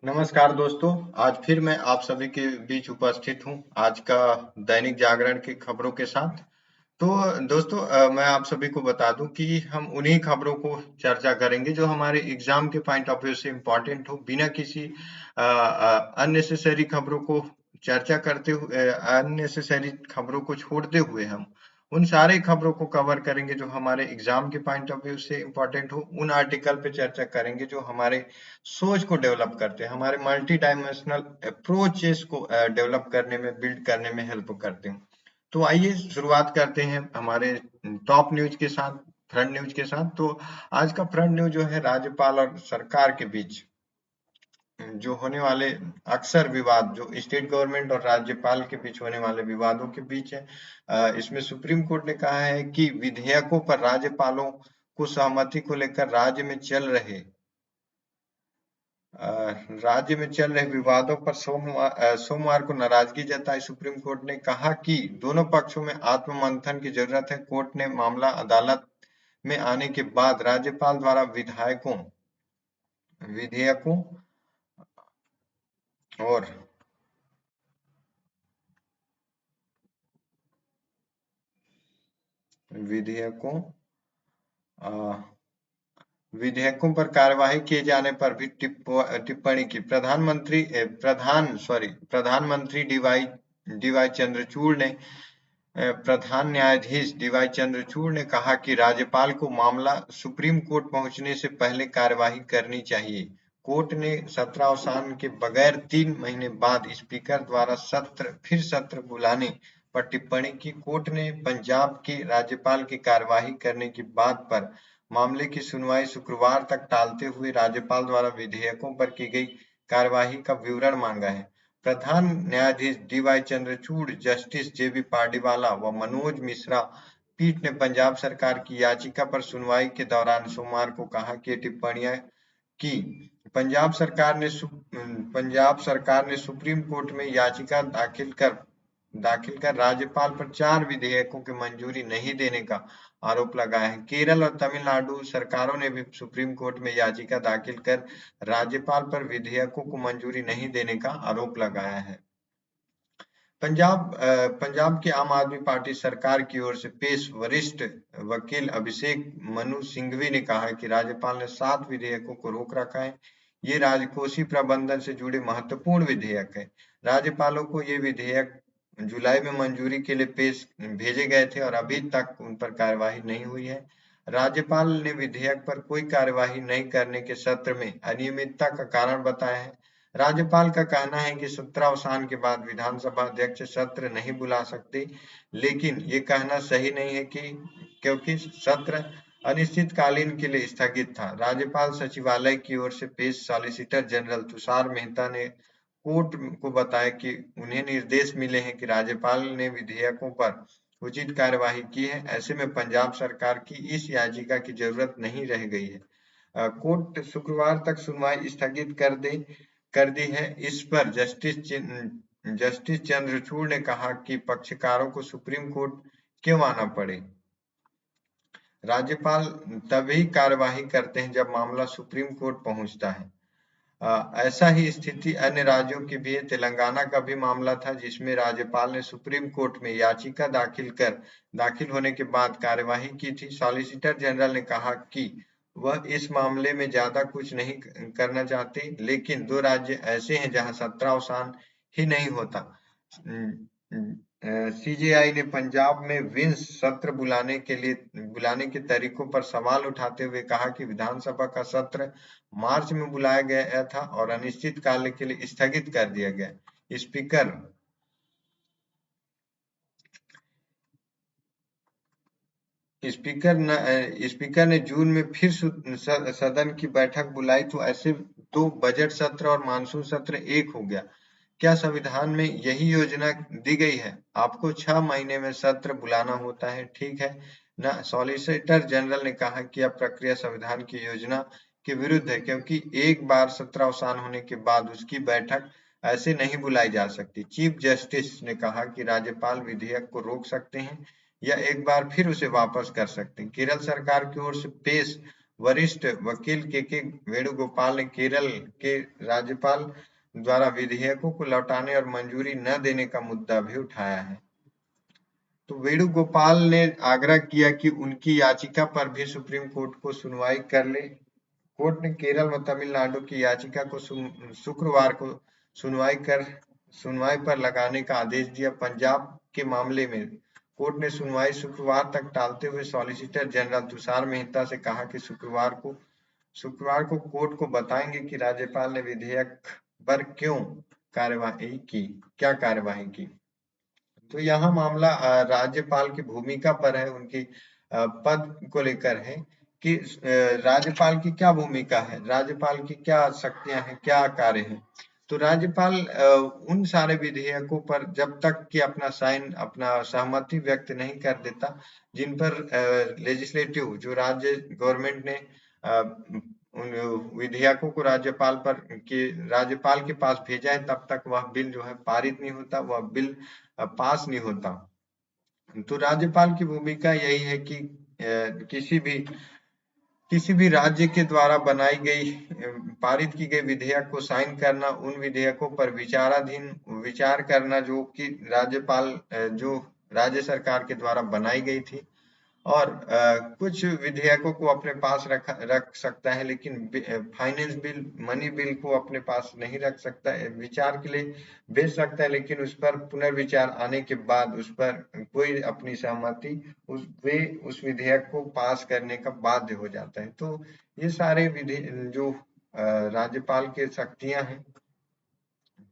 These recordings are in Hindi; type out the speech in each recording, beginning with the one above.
नमस्कार दोस्तों। आज फिर मैं आप सभी के बीच उपस्थित हूं आज का दैनिक जागरण की खबरों के साथ। तो दोस्तों, मैं आप सभी को बता दूं कि हम उन्हीं खबरों को चर्चा करेंगे जो हमारे एग्जाम के पॉइंट ऑफ व्यू से इम्पोर्टेंट हो, बिना किसी अननेसेसरी खबरों को चर्चा करते हुए, अननेसेसरी खबरों को छोड़ते हुए हम उन सारे खबरों को कवर करेंगे जो हमारे एग्जाम के पॉइंट ऑफ व्यू से इम्पोर्टेंट हो। उन आर्टिकल पे चर्चा करेंगे जो हमारे सोच को डेवलप करते हैं, हमारे मल्टी डायमेंशनल अप्रोचेस को डेवलप करने में, बिल्ड करने में हेल्प करते हैं। तो आइए शुरुआत करते हैं हमारे टॉप न्यूज के साथ, फ्रंट न्यूज के साथ। तो आज का फ्रंट न्यूज जो है, राज्यपाल और सरकार के बीच जो होने वाले अक्सर विवाद, जो स्टेट गवर्नमेंट और राज्यपाल के बीच होने वाले विवादों के बीच है। इसमें सुप्रीम कोर्ट ने कहा है कि विधेयकों पर राज्यपालों को सहमति को लेकर अ, राज्य में चल रहे विवादों पर सोमवार को नाराजगी जताई। सुप्रीम कोर्ट ने कहा कि दोनों पक्षों में आत्ममंथन की जरूरत है। कोर्ट ने मामला अदालत में आने के बाद राज्यपाल द्वारा विधेयकों और विधेयकों अ, विधेयकों पर कार्यवाही किए जाने पर भी टिप्पणी की। प्रधानमंत्री डीवाई चंद्रचूड़ ने प्रधान न्यायाधीश डीवाई चंद्रचूड़ ने कहा कि राज्यपाल को मामला सुप्रीम कोर्ट पहुंचने से पहले कार्यवाही करनी चाहिए। कोर्ट ने सत्रावसान के बगैर 3 महीने बाद स्पीकर द्वारा सत्र बुलाने पर टिप्पणी की। कोर्ट ने पंजाब के राज्यपाल की कार्यवाही करने की बात पर मामले की सुनवाई शुक्रवार तक टालते हुए राज्यपाल द्वारा विधेयकों पर की गई कार्यवाही का विवरण मांगा है। प्रधान न्यायाधीश डीवाई चंद्रचूड़, जस्टिस जेबी पार्डीवाला व मनोज मिश्रा पीठ ने पंजाब सरकार की याचिका पर सुनवाई के दौरान सोमवार को कहा कि ये टिप्पणियां की पंजाब सरकार ने सुप्रीम कोर्ट में याचिका दाखिल कर राज्यपाल पर 4 विधेयकों की मंजूरी नहीं देने का आरोप लगाया है। केरल और तमिलनाडु सरकारों ने भी सुप्रीम कोर्ट में याचिका दाखिल कर राज्यपाल पर विधेयकों को मंजूरी नहीं देने का आरोप लगाया है। पंजाब की आम आदमी पार्टी सरकार की ओर से पेश वरिष्ठ वकील अभिषेक मनु सिंघवी ने कहा कि राज्यपाल ने 7 विधेयकों को रोक रखा है। ये राजकोषीय प्रबंधन से जुड़े महत्वपूर्ण विधेयक है। राज्यपालों को ये विधेयक जुलाई में मंजूरी के लिए भेजे गए थे और अभी तक उन पर कार्यवाही नहीं हुई है। राज्यपाल ने विधेयक पर कोई कार्यवाही नहीं करने के सत्र में अनियमितता का कारण बताया है। राज्यपाल का कहना है कि सत्रावसान के बाद विधानसभा अध्यक्ष सत्र नहीं बुला सकते, लेकिन ये कहना सही नहीं है कि क्योंकि सत्र अनिश्चितकालीन के लिए स्थगित था। राज्यपाल सचिवालय की ओर से पेश सॉलिसिटर जनरल तुषार मेहता ने कोर्ट को बताया कि उन्हें निर्देश मिले हैं कि राज्यपाल ने विधेयकों पर उचित कार्यवाही की है। ऐसे में पंजाब सरकार की इस याचिका की जरूरत नहीं रह गई है। कोर्ट शुक्रवार तक सुनवाई स्थगित कर दी है। इस पर जस्टिस चंद्रचूड़ ने कहा कि पक्षकारों को सुप्रीम कोर्ट क्यों आना पड़े। राज्यपाल तभी कार्यवाही करते हैं जब मामला सुप्रीम कोर्ट पहुंचता है। ऐसा ही स्थिति अन्य राज्यों की भी है। तेलंगाना का भी मामला था जिसमें राज्यपाल ने सुप्रीम कोर्ट में याचिका दाखिल होने के बाद कार्यवाही की थी। सॉलिसिटर जनरल ने कहा कि वह इस मामले में ज्यादा कुछ नहीं करना चाहते, लेकिन 2 राज्य ऐसे हैं जहां सत्रावसान ही नहीं होता। सीजेआई ने पंजाब में विंस सत्र बुलाने के तरीकों पर सवाल उठाते हुए कहा कि विधानसभा का सत्र मार्च में बुलाया गया था और अनिश्चित काल के लिए स्थगित कर दिया गया। स्पीकर ने जून में फिर सदन की बैठक बुलाई तो ऐसे 2 बजट सत्र और मानसून सत्र एक हो गया। क्या संविधान में यही योजना दी गई है? आपको 6 महीने में सत्र बुलाना होता है, ठीक है ना? सॉलिसिटर जनरल ने कहा कि यह प्रक्रिया संविधान की योजना के विरुद्ध है, क्योंकि एक बार सत्रावसान होने के बाद उसकी बैठक ऐसे नहीं बुलाई जा सकती। चीफ जस्टिस ने कहा कि राज्यपाल विधेयक को रोक सकते हैं या एक बार फिर उसे वापस कर सकते हैं। केरल सरकार की ओर से पेश वरिष्ठ वकील के वेणुगोपाल ने केरल के राज्यपाल द्वारा विधेयकों को लौटाने और मंजूरी न देने का मुद्दा भी उठाया है। तो वेणुगोपाल ने आग्रह किया कि उनकी याचिका पर भी सुप्रीम कोर्ट को सुनवाई कर ले। कोर्ट ने केरल व तमिलनाडु की याचिका को शुक्रवार को सुनवाई पर लगाने का आदेश दिया। पंजाब के मामले में कोर्ट ने सुनवाई शुक्रवार तक टालते हुए सॉलिसिटर जनरल तुषार मेहता से कहा कि शुक्रवार को कोर्ट को बताएंगे कि राज्यपाल ने विधेयक पर क्या कार्यवाही की। तो यहाँ मामला राज्यपाल की भूमिका पर है, उनकी पद को लेकर है कि राज्यपाल की क्या भूमिका है, राज्यपाल की क्या शक्तियां हैं, क्या कार्य हैं। तो राज्यपाल उन सारे विधेयकों पर जब तक कि अपना सहमति व्यक्त नहीं कर देता, जिन पर लेजिस्लेटिव जो राज्य गवर्नमेंट ने उन विधेयकों को राज्यपाल के पास भेजा है, तब तक वह बिल जो है पारित नहीं होता, वह बिल पास नहीं होता। तो राज्यपाल की भूमिका यही है कि किसी भी राज्य के द्वारा पारित की गई विधेयक को साइन करना, उन विधेयकों पर विचार करना जो कि जो राज्य सरकार के द्वारा बनाई गई थी, और कुछ विधेयकों को अपने पास रख सकता है, लेकिन फाइनेंस बिल, मनी बिल को अपने पास नहीं रख सकता है। विचार के लिए भेज सकता है, लेकिन उस पर पुनर्विचार आने के बाद उस पर कोई अपनी सहमति उस विधेयक को पास करने का बाध्य हो जाता है। तो ये सारे जो राज्यपाल के शक्तियां हैं,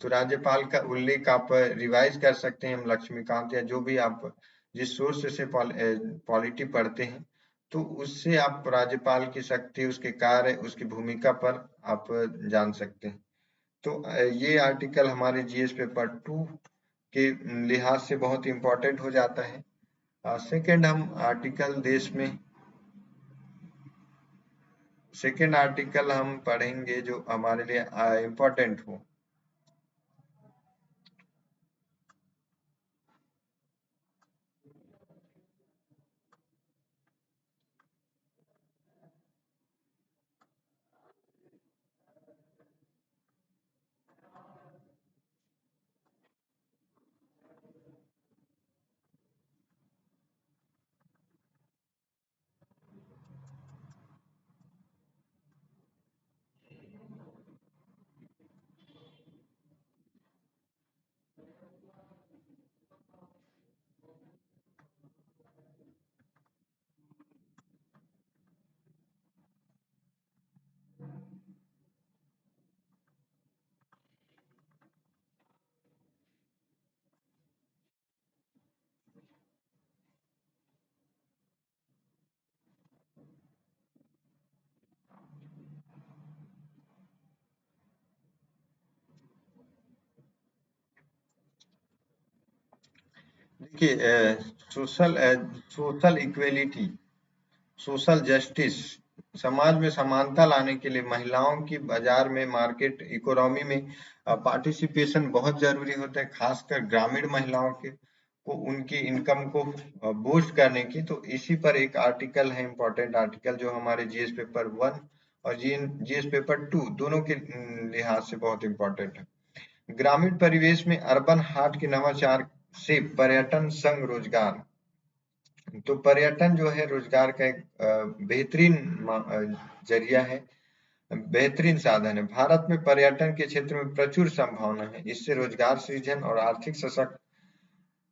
तो राज्यपाल का उल्लेख आप रिवाइज कर सकते हैं, लक्ष्मीकांत, या जो भी आप जिस सोर्स से पॉलिटी पढ़ते हैं, तो उससे आप राज्यपाल की शक्ति, उसके कार्य, उसकी भूमिका पर आप जान सकते हैं। तो ये आर्टिकल हमारे जीएस पेपर 2 के लिहाज से बहुत इंपॉर्टेंट हो जाता है। सेकंड आर्टिकल हम पढ़ेंगे जो हमारे लिए इंपॉर्टेंट हो। देखिए, सोशल इक्वेलिटी, सोशल जस्टिस, समाज में समानता लाने के लिए महिलाओं की बाजार में, मार्केट इकोनॉमी में पार्टिसिपेशन बहुत जरूरी होता है, खासकर ग्रामीण महिलाओं को उनकी इनकम को बूस्ट करने की। तो इसी पर एक आर्टिकल है, इंपॉर्टेंट आर्टिकल, जो हमारे जीएस पेपर 1 और जीएस पेपर 2 दोनों के लिहाज से बहुत इंपॉर्टेंट है। ग्रामीण परिवेश में अर्बन हाट के नवाचार से पर्यटन संग रोजगार। तो पर्यटन जो है रोजगार का एक बेहतरीन जरिया है, बेहतरीन साधन है। भारत में पर्यटन के क्षेत्र में प्रचुर संभावना है, इससे रोजगार सृजन और आर्थिक सशक्त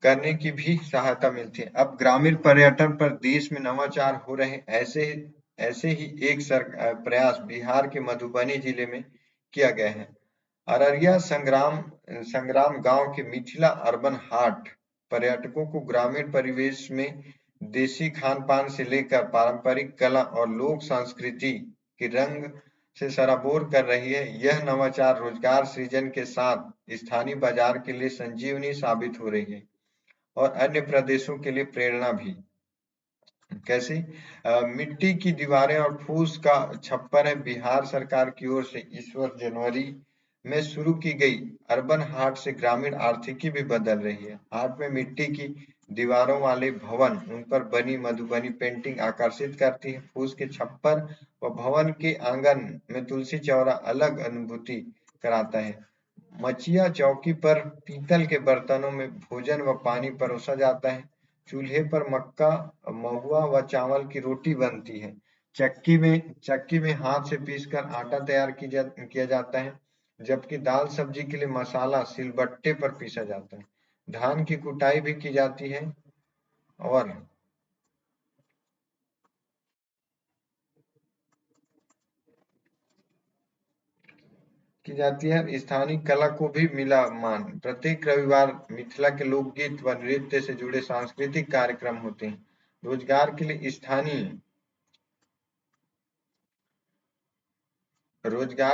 करने की भी सहायता मिलती है। अब ग्रामीण पर्यटन पर देश में नवाचार हो रहे, ऐसे ही एक प्रयास बिहार के मधुबनी जिले में किया गया है। अररिया संग्राम गांव के मिथिला अर्बन हाट पर्यटकों को ग्रामीण परिवेश में देसी खान पान से लेकर पारंपरिक कला और लोक संस्कृति के रंग से सराबोर कर रही है। यह नवाचार रोजगार सृजन के साथ स्थानीय बाजार के लिए संजीवनी साबित हो रही है और अन्य प्रदेशों के लिए प्रेरणा भी। कैसे? मिट्टी की दीवारें और फूस का छप्पर है। बिहार सरकार की ओर से इस वर्ष जनवरी में शुरू की गई अर्बन हाट से ग्रामीण आर्थिकी भी बदल रही है। हाट में मिट्टी की दीवारों वाले भवन, उन पर बनी मधुबनी पेंटिंग आकर्षित करती है। फूस के छप्पर व भवन के आंगन में तुलसी चौरा अलग अनुभूति कराता है। मचिया चौकी पर पीतल के बर्तनों में भोजन व पानी परोसा जाता है। चूल्हे पर मक्का, महुआ व चावल की रोटी बनती है। चक्की में हाथ से पीसकर आटा तैयार किया जाता है, जबकि दाल सब्जी के लिए मसाला सिलबट्टे पर पीसा जाता है। धान की कुटाई भी और की जाती है। स्थानीय कला को भी मिला मान। प्रत्येक रविवार मिथिला के लोकगीत व नृत्य से जुड़े सांस्कृतिक कार्यक्रम होते हैं। रोजगार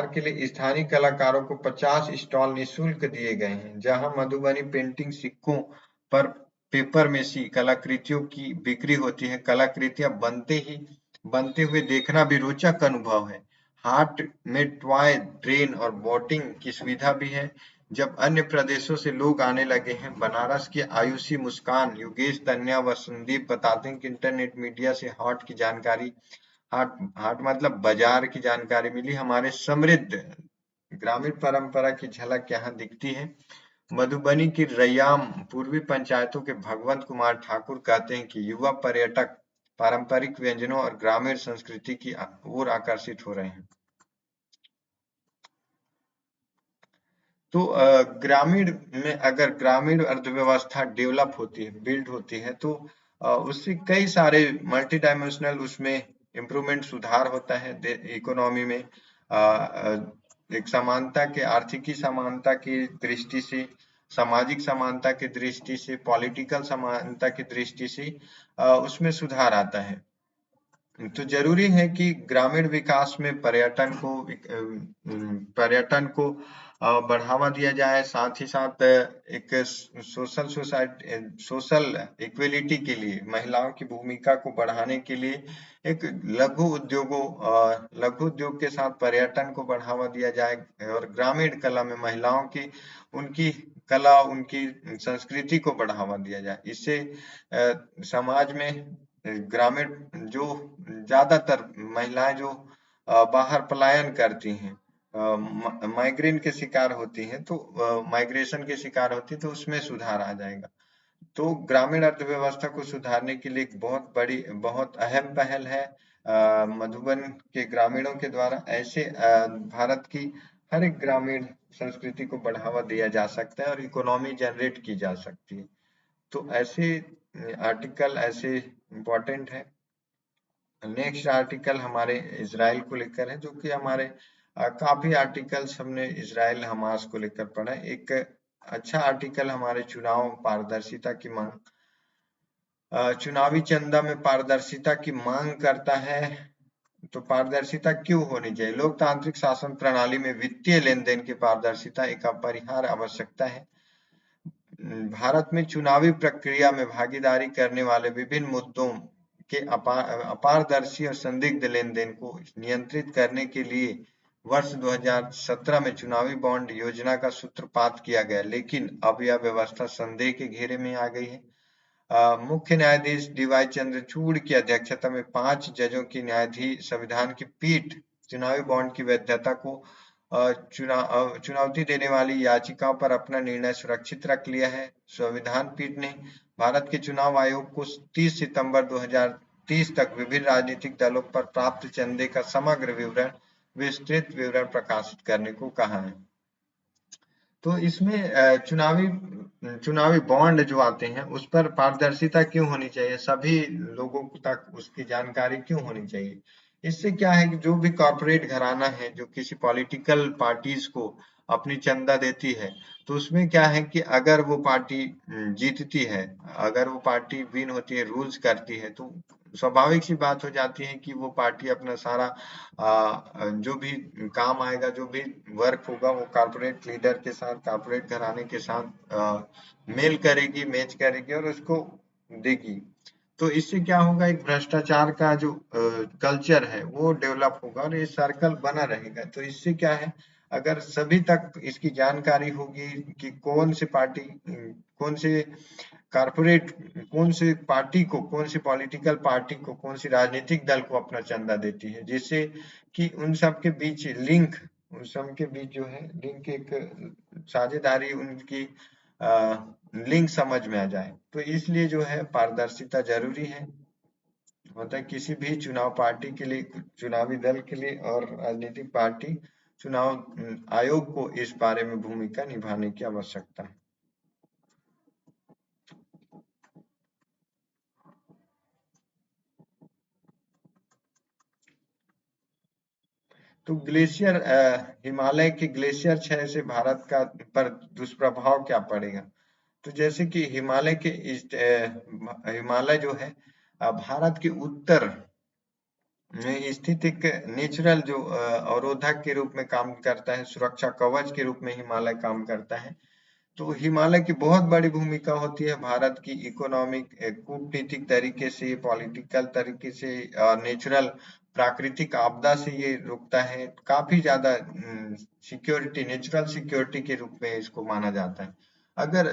के लिए स्थानीय कलाकारों को 50 स्टॉल निःशुल्क दिए गए हैं, जहां मधुबनी पेंटिंग, सिक्कों पर पेपर मेसी कलाकृतियों की बिक्री होती है। कलाकृतियां बनते हुए देखना भी रोचक अनुभव है। हाट में टॉय ट्रेन और बोटिंग की सुविधा भी है। जब अन्य प्रदेशों से लोग आने लगे हैं, बनारस की आयुषी मुस्कान, योगेश तन्या व संदीप बताते हैं कि इंटरनेट मीडिया से हाट हाट मतलब बाजार की जानकारी मिली। हमारे समृद्ध ग्रामीण परंपरा की झलक यहाँ दिखती है। मधुबनी की रैयाम पूर्वी पंचायतों के भगवंत कुमार ठाकुर कहते हैं कि युवा पर्यटक पारंपरिक व्यंजनों और ग्रामीण संस्कृति की ओर आकर्षित हो रहे हैं। तो ग्रामीण में अगर ग्रामीण अर्थव्यवस्था डेवलप होती है, बिल्ड होती है, तो उससे कई सारे मल्टी डायमेंशनल उसमें इम्प्रूवमेंट, सुधार होता है इकोनॉमी में। एक समानता के, आर्थिकी समानता की दृष्टि से, सामाजिक समानता की दृष्टि से, पॉलिटिकल समानता की दृष्टि से उसमें सुधार आता है। तो जरूरी है कि ग्रामीण विकास में पर्यटन को बढ़ावा दिया जाए। साथ ही साथ एक सोशल इक्वलिटी के लिए, महिलाओं की भूमिका को बढ़ाने के लिए एक लघु उद्योग के साथ पर्यटन को बढ़ावा दिया जाए और ग्रामीण कला में महिलाओं की, उनकी कला, उनकी संस्कृति को बढ़ावा दिया जाए। इससे समाज में ग्रामीण जो ज्यादातर महिलाएं जो बाहर पलायन करती हैं, माइग्रेन के शिकार होती हैं, तो माइग्रेशन के शिकार होती है, तो उसमें सुधार आ जाएगा। तो ग्रामीण अर्थव्यवस्था को सुधारने के लिए एक बहुत अहम पहल है मधुबन के ग्रामीणों के द्वारा। ऐसे भारत की हर एक ग्रामीण संस्कृति को बढ़ावा दिया जा सकता है और इकोनॉमी जनरेट की जा सकती है। तो ऐसे आर्टिकल ऐसे इम्पोर्टेंट है। नेक्स्ट आर्टिकल हमारे इजराइल को लेकर है, जो कि हमारे काफी आर्टिकल्स हमने इजराइल हमास को लेकर पढ़ा। एक अच्छा आर्टिकल हमारे चुनाव पारदर्शिता की मांग, चुनावी चंदा में पारदर्शिता की मांग करता है। तो पारदर्शिता क्यों होनी चाहिए? लोकतांत्रिक शासन प्रणाली में वित्तीय लेन देन की पारदर्शिता एक अपरिहार्य आवश्यकता है। भारत में चुनावी प्रक्रिया में भागीदारी करने वाले विभिन्न मुद्दों के अपारदर्शी और संदिग्ध लेन-देन को नियंत्रित करने के लिए वर्ष 2017 में चुनावी बॉन्ड योजना का सूत्रपात किया गया, लेकिन अब यह व्यवस्था संदेह के घेरे में आ गई है। मुख्य न्यायाधीश डीवाई चंद्रचूड़ की अध्यक्षता में 5 जजों की न्यायाधीश संविधान की पीठ चुनावी बॉन्ड की वैधता को चुनौती देने वाली याचिकाओं पर अपना निर्णय सुरक्षित रख लिया है। संविधान पीठ ने भारत के चुनाव आयोग को 30 सितंबर 2030 तक विभिन्न राजनीतिक दलों पर प्राप्त चंदे का समग्र विस्तृत विवरण प्रकाशित करने को कहा है। तो इसमें चुनावी बॉन्ड जो आते हैं उस पर पारदर्शिता क्यों होनी चाहिए, सभी लोगों तक उसकी जानकारी क्यों होनी चाहिए? इससे क्या है कि जो भी कॉर्पोरेट घराना है, जो किसी पॉलिटिकल पार्टीज को अपनी चंदा देती है, तो उसमें क्या है कि अगर वो पार्टी जीतती है, अगर वो पार्टी विन होती है, रूल्स करती है, तो स्वाभाविक सी बात हो जाती है कि वो पार्टी अपना सारा जो भी काम आएगा, जो भी वर्क होगा, वो कॉर्पोरेट लीडर के साथ, कॉर्पोरेट घराने के साथ मेल करेगी, मैच करेगी और उसको देगी। तो इससे क्या होगा, एक भ्रष्टाचार का जो कल्चर है वो डेवलप होगा और ये सर्कल बना रहेगा। तो इससे क्या है, अगर सभी तक इसकी जानकारी होगी कि कौन से कारपोरेट कौन सी पार्टी को, कौन सी पॉलिटिकल पार्टी को, कौन सी राजनीतिक दल को अपना चंदा देती है, जिससे कि उन सब के बीच लिंक, उन सब के बीच जो है लिंक, एक साझेदारी उनकी लिंक समझ में आ जाए। तो इसलिए जो है पारदर्शिता जरूरी है, मतलब किसी भी चुनाव पार्टी के लिए, चुनावी दल के लिए और राजनीतिक पार्टी चुनाव आयोग को इस बारे में भूमिका निभाने की आवश्यकता है। तो ग्लेशियर, हिमालय के ग्लेशियर क्षय से भारत का पर दुष्प्रभाव क्या पड़ेगा? तो जैसे कि हिमालय के हिमालय जो है भारत के उत्तर में स्थित एक नेचुरल जो अवरोधक के रूप में काम करता है, सुरक्षा कवच के रूप में हिमालय काम करता है। तो हिमालय की बहुत बड़ी भूमिका होती है भारत की इकोनॉमिक, कूटनीतिक तरीके से, पॉलिटिकल तरीके से, नेचुरल प्राकृतिक आपदा से ये रुकता है। काफी ज्यादा सिक्योरिटी, नेचुरल सिक्योरिटी के रूप में इसको माना जाता है। अगर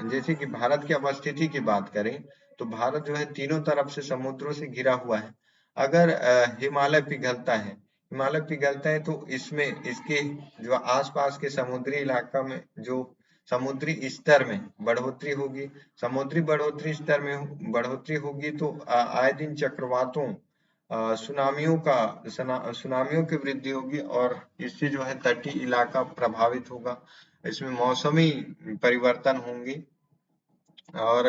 जैसे कि भारत की अवस्थिति की बात करें, तो भारत जो है तीनों तरफ से समुद्रों से घिरा हुआ है। अगर हिमालय पिघलता है, हिमालय पिघलता है तो इसमें इसके जो आसपास के समुद्री इलाका में जो समुद्री स्तर में बढ़ोतरी होगी, समुद्री बढ़ोतरी स्तर में बढ़ोतरी होगी तो आए दिन चक्रवातों, सुनामियों की वृद्धि होगी और इससे जो है तटीय इलाका प्रभावित होगा। इसमें मौसमी परिवर्तन होंगे और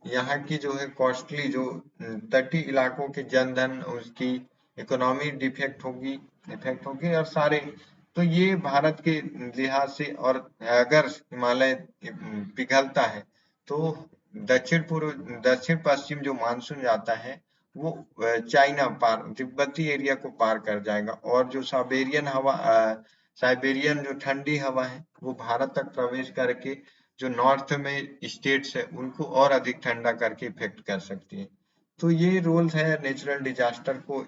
यहाँ की जो है कॉस्टली जो तटीय इलाकों के जनधन, उसकी इकोनॉमी इफेक्ट होगी और सारे। तो ये भारत के लिहाज से, और अगर हिमालय पिघलता है तो दक्षिण पश्चिम जो मानसून जाता है वो चाइना पार, तिब्बती एरिया को पार कर जाएगा और जो साइबेरियन जो ठंडी हवा है वो भारत तक प्रवेश करके जो नॉर्थ में स्टेट्स है उनको और अधिक ठंडा करके इफेक्ट कर सकती है। तो ये रोल है नेचुरल डिजास्टर को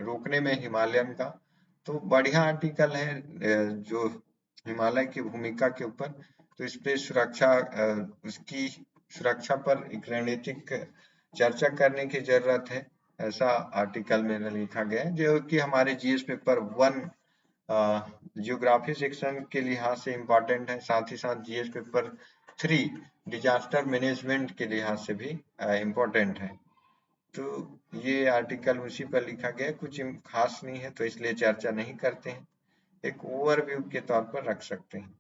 रोकने में हिमालयन का। तो बढ़िया आर्टिकल है जो हिमालय की भूमिका के ऊपर। तो इस पे उसकी सुरक्षा पर एक रणनीतिक चर्चा करने की जरूरत है, ऐसा आर्टिकल में लिखा गया है, जो कि हमारे जीएस पेपर 1 जियोग्राफी सेक्शन के लिहाज से इम्पोर्टेंट है, साथ ही साथ जीएस पेपर 3 डिजास्टर मैनेजमेंट के लिहाज से भी इम्पोर्टेंट है। तो ये आर्टिकल उसी पर लिखा गया है, कुछ खास नहीं है तो इसलिए चर्चा नहीं करते हैं, एक ओवरव्यू के तौर पर रख सकते हैं।